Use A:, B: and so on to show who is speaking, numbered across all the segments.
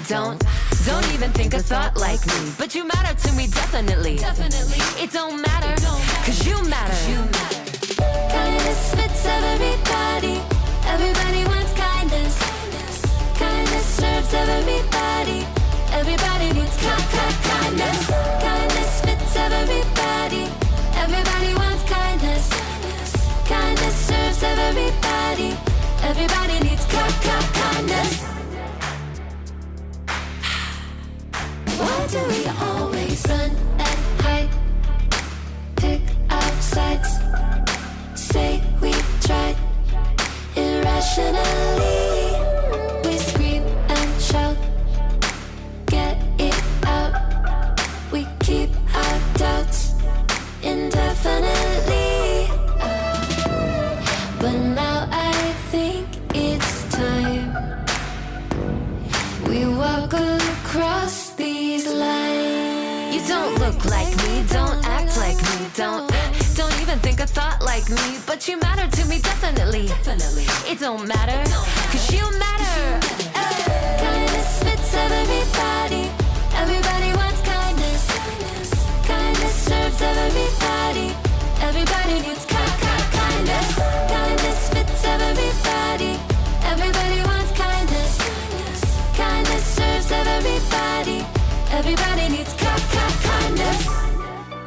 A: Don't even think a thought like me, but you matter to me definitely. It don't matter, cause you matter.
B: Kindness fits everybody. Everybody wants kindness. Kindness serves everybody. Everybody needs kindness. Kindness fits everybody. Everybody wants kindness. Kindness serves everybody. Everybody needs kindness. Why do we always run and hide? Pick our sides. Say we tried. Irrationally, we scream and shout. Get it out. We keep our doubts indefinitely. But now I think it's time we walk across these lines.
A: You don't look like me, don't act like me, don't even think a thought like me, but you matter to me definitely. It don't matter, cause you matter.
B: Kindness fits everybody. Everybody wants kindness. Kindness serves everybody. Everybody needs kindness. Kindness fits everybody. Everybody wants kindness. Kindness serves everybody. Everybody needs kindness.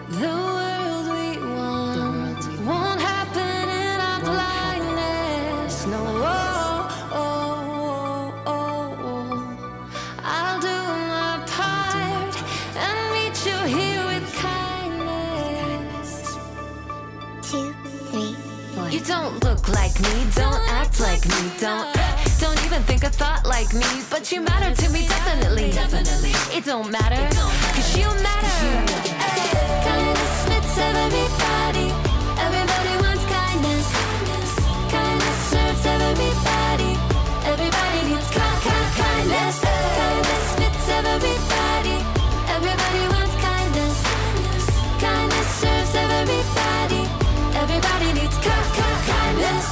B: The world we want won't happen in our blindness. No, I'll do my part and meet you here with kindness.
C: 2, 3, 4.
A: You don't look like me, don't act like me, don't even think a thought like me, but you matter to me definitely. It don't matter, cause you matter.
B: Kindness fits everybody. Everybody wants kindness. Kindness serves everybody. Everybody needs kindness. Kindness fits everybody. Everybody wants kindness. Kindness serves everybody. Everybody needs kindness.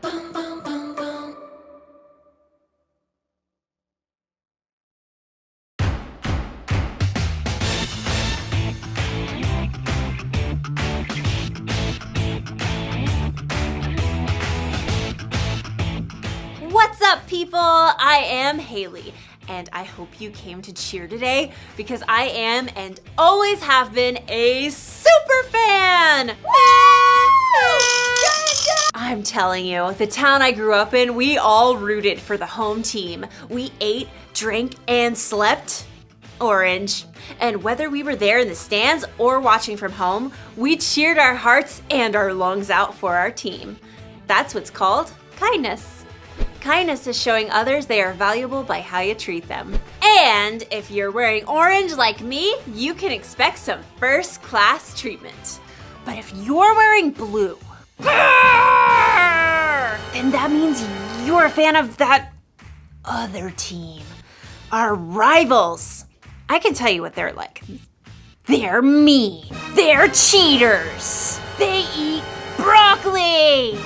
B: Boom, boom, boom, boom.
D: What's up, people? I am Haley, and I hope you came to cheer today because I am and always have been a super fan! I'm telling you, the town I grew up in, we all rooted for the home team. We ate, drank, and slept orange. And whether we were there in the stands or watching from home, we cheered our hearts and our lungs out for our team. That's what's called kindness. Kindness is showing others they are valuable by how you treat them. And if you're wearing orange like me, you can expect some first-class treatment. But if you're wearing blue, then that means you're a fan of that other team. Our rivals. I can tell you what they're like. They're mean. They're cheaters. They eat broccoli.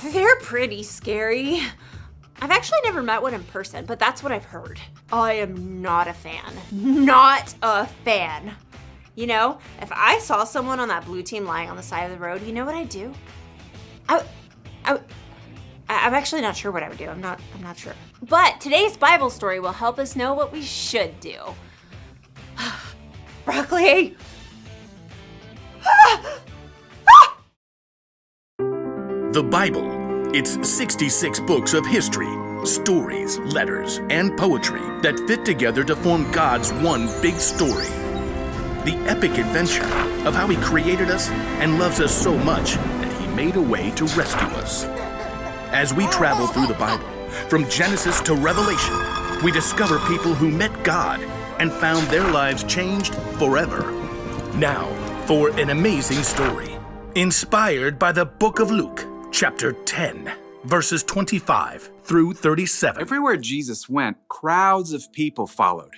D: They're pretty scary. I've actually never met one in person, but that's what I've heard. I am not a fan. Not a fan. You know, if I saw someone on that blue team lying on the side of the road, you know what I'd do? I'm actually not sure what I would do. I'm not sure. But today's Bible story will help us know what we should do. Broccoli!
E: The Bible. It's 66 books of history, stories, letters, and poetry that fit together to form God's one big story. The epic adventure of how He created us and loves us so much that He made a way to rescue us. As we travel through the Bible, from Genesis to Revelation, we discover people who met God and found their lives changed forever. Now, for an amazing story, inspired by the book of Luke, chapter 10, verses 25 through 37.
F: Everywhere Jesus went, crowds of people followed.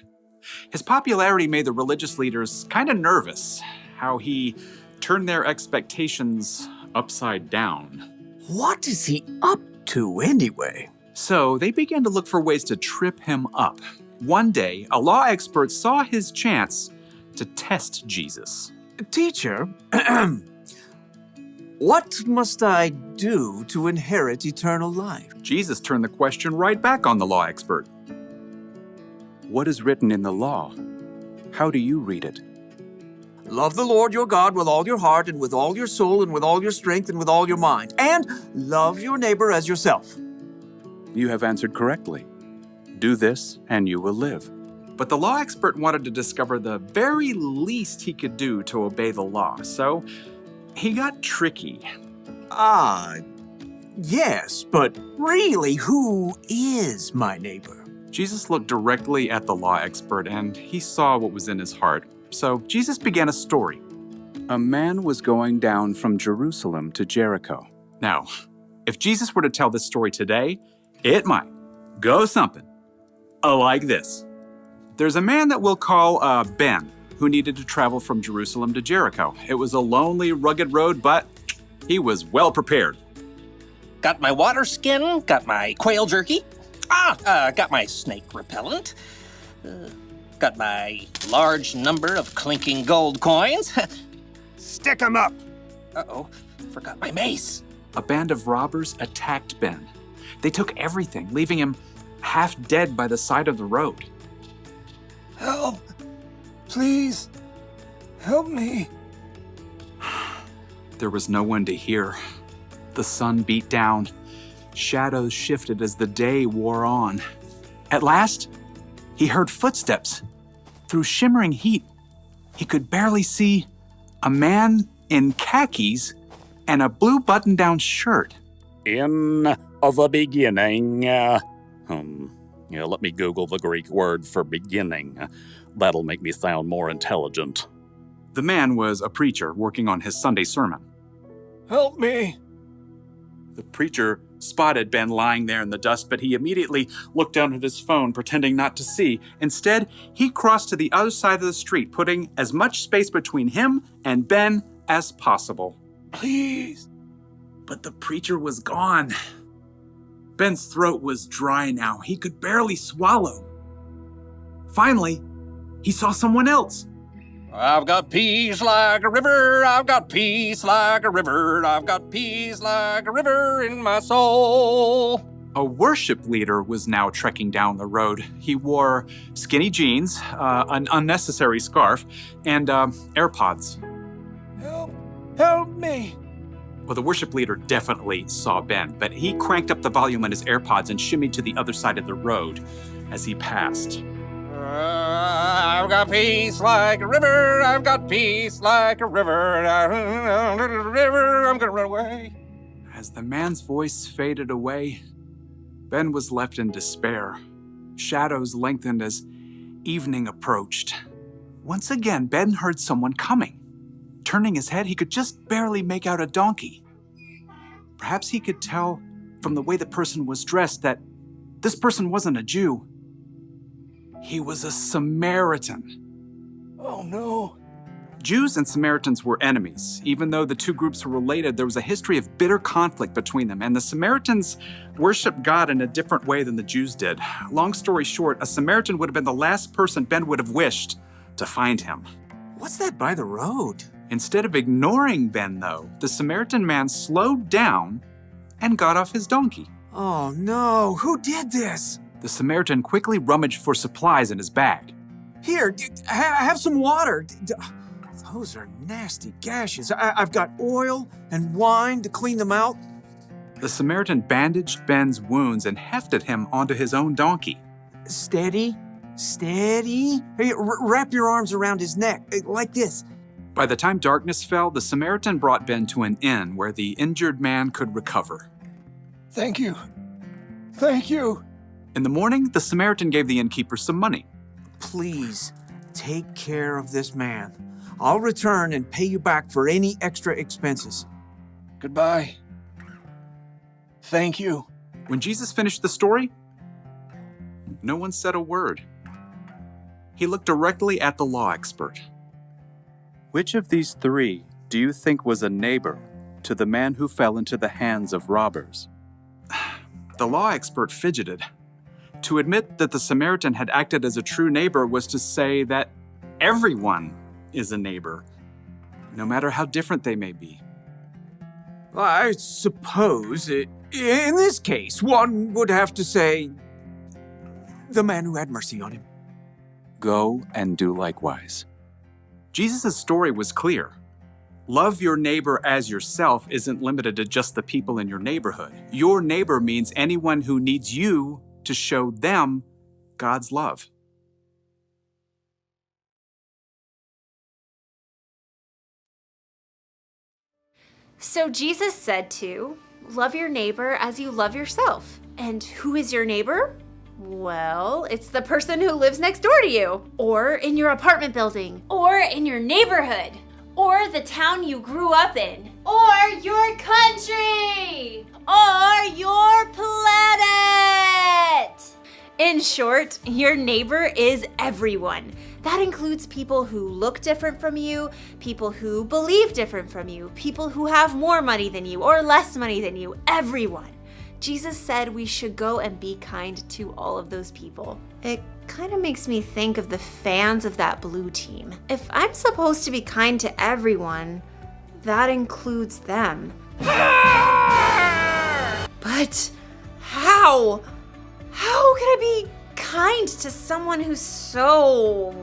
F: His popularity made the religious leaders kind of nervous, how he turned their expectations upside down.
G: What is he up to anyway?
F: So they began to look for ways to trip him up. One day, a law expert saw his chance to test Jesus.
G: Teacher, what must I do to inherit eternal life?
F: Jesus turned the question right back on the law expert. What is written in the law? How do you read it?
G: Love the Lord your God with all your heart and with all your soul and with all your strength and with all your mind. And love your neighbor as yourself.
F: You have answered correctly. Do this and you will live. But the law expert wanted to discover the very least he could do to obey the law, so he got tricky.
G: Yes, but really, who is my neighbor?
F: Jesus looked directly at the law expert and he saw what was in his heart. So Jesus began a story. A man was going down from Jerusalem to Jericho. Now, if Jesus were to tell this story today, it might go something like this. There's a man that we'll call Ben, who needed to travel from Jerusalem to Jericho. It was a lonely, rugged road, but he was well prepared.
H: Got my water skin, got my quail jerky, got my snake repellent, got my large number of clinking gold coins.
I: Stick 'em up!
H: Uh-oh, forgot my mace.
F: A band of robbers attacked Ben. They took everything, leaving him half dead by the side of the road.
I: Help! Please, help me.
F: There was no one to hear. The sun beat down. Shadows shifted as the day wore on. At last, he heard footsteps. Through shimmering heat, he could barely see a man in khakis and a blue button-down shirt.
J: In the beginning, let me Google the Greek word for beginning. That'll make me sound more intelligent.
F: The man was a preacher working on his Sunday sermon.
I: Help me!
F: The preacher spotted Ben lying there in the dust, but he immediately looked down at his phone, pretending not to see. Instead, he crossed to the other side of the street, putting as much space between him and Ben as possible.
I: Please!
F: But the preacher was gone. Ben's throat was dry now. He could barely swallow. Finally, he saw someone else.
H: I've got peace like a river, I've got peace like a river, I've got peace like a river in my soul.
F: A worship leader was now trekking down the road. He wore skinny jeans, an unnecessary scarf, and AirPods.
I: Help me!
F: Well, the worship leader definitely saw Ben, but he cranked up the volume on his AirPods and shimmied to the other side of the road as he passed.
H: I've got peace like a river, I've got peace like a river, I'm gonna run away.
F: As the man's voice faded away, Ben was left in despair. Shadows lengthened as evening approached. Once again, Ben heard someone coming. Turning his head, he could just barely make out a donkey. Perhaps he could tell from the way the person was dressed that this person wasn't a Jew. He was a Samaritan.
I: Oh no.
F: Jews and Samaritans were enemies. Even though the two groups were related, there was a history of bitter conflict between them, and the Samaritans worshiped God in a different way than the Jews did. Long story short, a Samaritan would have been the last person Ben would have wished to find him.
G: What's that by the road?
F: Instead of ignoring Ben, though, the Samaritan man slowed down and got off his donkey.
G: Oh no, who did this?
F: The Samaritan quickly rummaged for supplies in his bag.
G: Here, have some water. Those are nasty gashes. I've got oil and wine to clean them out.
F: The Samaritan bandaged Ben's wounds and hefted him onto his own donkey.
G: Steady. Hey, wrap your arms around his neck, like this.
F: By the time darkness fell, the Samaritan brought Ben to an inn where the injured man could recover.
I: Thank you.
F: In the morning, the Samaritan gave the innkeeper some money.
G: Please, take care of this man. I'll return and pay you back for any extra expenses.
I: Goodbye. Thank you.
F: When Jesus finished the story, no one said a word. He looked directly at the law expert. Which of these three do you think was a neighbor to the man who fell into the hands of robbers? The law expert fidgeted. To admit that the Samaritan had acted as a true neighbor was to say that everyone is a neighbor, no matter how different they may be.
G: I suppose in this case, one would have to say the man who had mercy on him.
F: Go and do likewise. Jesus' story was clear. Love your neighbor as yourself isn't limited to just the people in your neighborhood. Your neighbor means anyone who needs you to show them God's love.
D: So Jesus said to love your neighbor as you love yourself. And who is your neighbor? Well, it's the person who lives next door to you, or in your apartment building, or in your neighborhood, or the town you grew up in, or your country, or your planet. In short, your neighbor is everyone. That includes people who look different from you, people who believe different from you, people who have more money than you or less money than you, everyone. Jesus said we should go and be kind to all of those people. It kind of makes me think of the fans of that blue team. If I'm supposed to be kind to everyone, that includes them. But how? How can I be kind to someone who's so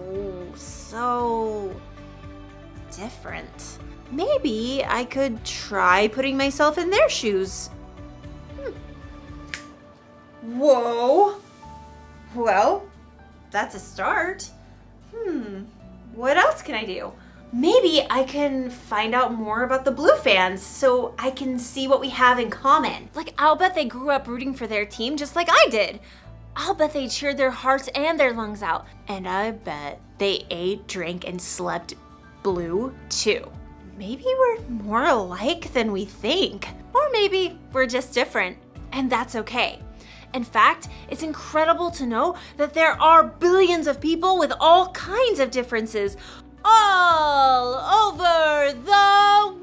D: different? Maybe I could try putting myself in their shoes. Whoa. Well, that's a start. What else can I do? Maybe I can find out more about the Blue fans so I can see what we have in common. Like, I'll bet they grew up rooting for their team just like I did. I'll bet they cheered their hearts and their lungs out. And I bet they ate, drank, and slept blue too. Maybe we're more alike than we think. Or maybe we're just different, and that's okay. In fact, it's incredible to know that there are billions of people with all kinds of differences all over the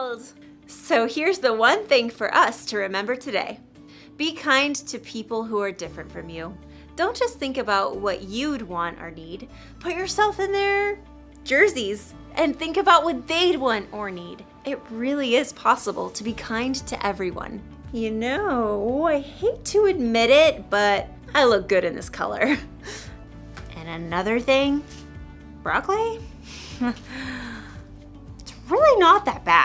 D: world. So here's the one thing for us to remember today. Be kind to people who are different from you. Don't just think about what you'd want or need. Put yourself in their jerseys and think about what they'd want or need. It really is possible to be kind to everyone. You know, I hate to admit it, but I look good in this color. And another thing, broccoli? It's really not that bad.